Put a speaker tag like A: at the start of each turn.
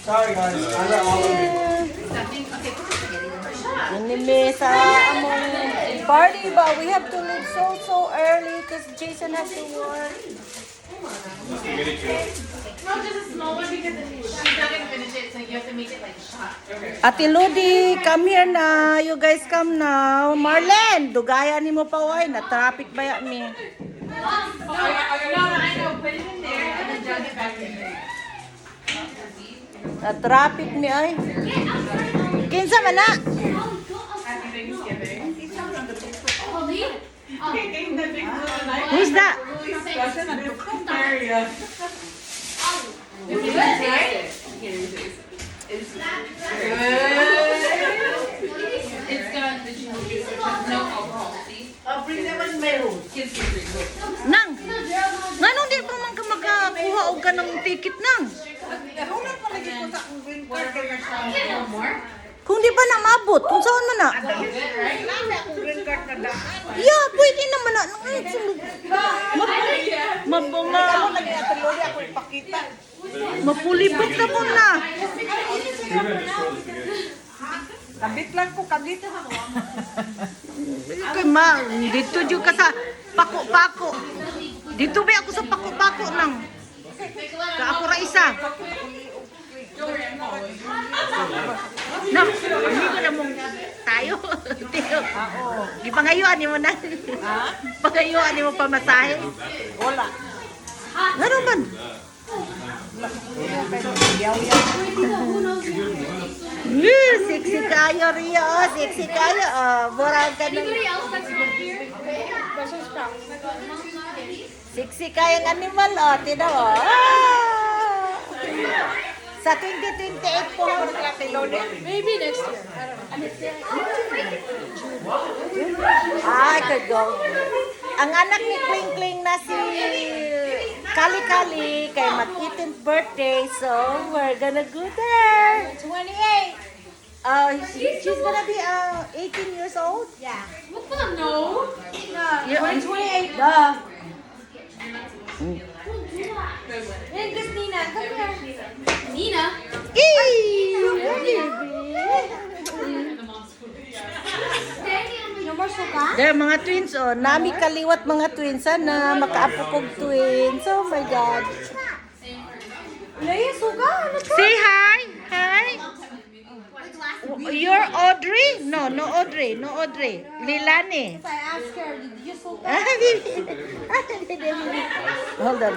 A: Sorry guys, I let all of you.
B: Anime sa among party ba? We have to leave so early because Jason has to work.
C: No, just a small one because she's not gonna finish it, so you have to make it like shot.
B: Ate Ludi, come here na. You guys come now. Marlene, dugaya ni mo pa oy. Na-traffic ba yan mi?
C: No, I know. Put it in there and then jug it back in there.
B: Na-traffic mi ay. Kinsa man na?
C: Happy Thanksgiving. Taking the big blue knife.
B: Who's that?
C: Area. It's good, right? It's got the cheese, no alcohol. See?
A: Bring them in mail.
C: Kids can drink.
B: Nang. Nganong di pa man ka makakuha og kanang ticket nang?
A: Nahunan pa lagi ko sa akong green card kay
C: No more?
B: Kung di pa na maabot, kung saan man na?
C: Good, right?
A: Nami akong green card na daan.
B: Yeah, pwede naman na. Mabunga.
A: Ako lagi Ate Lodi ako ipakita.
B: Mapulibot na po na.
A: Kabit lang ko, kabit.
B: Kay ma, dito jud ka sa pako-pako. Dito ba ako sa pako-pako nang? Ka ako ra isa. No, hindi ko na mong tayo. Tiyo. Gipangayuan ni mo na. Pangayuan ni mo pamasahe.
A: Wala.
B: Ano man? Sexy kayo Rio, sexy kayo. Borang ka ng... Sexy kayong animal, tinaw. Sa 2028 po.
A: Ate Lodi.
D: Maybe next year. I don't know.
B: I could go. Ang anak ni Kling Kling na si Kali Kali kay mag-18th birthday, so we're gonna go there.
D: 28.
B: She's gonna be 18 years old.
D: Yeah.
C: What the no?
B: Yeah.
D: 28. Duh. Hey, Christina, come here. Nina? No more suka?
B: There mga twins nami kaliwat mga twins sana makaapukog twins. Oh my god.
D: Laya suka? Ano to?
B: Say hi. Hi. You're Audrey? No Audrey. No Audrey. Lilani.
D: I asked her, did you suka?
B: Hold on.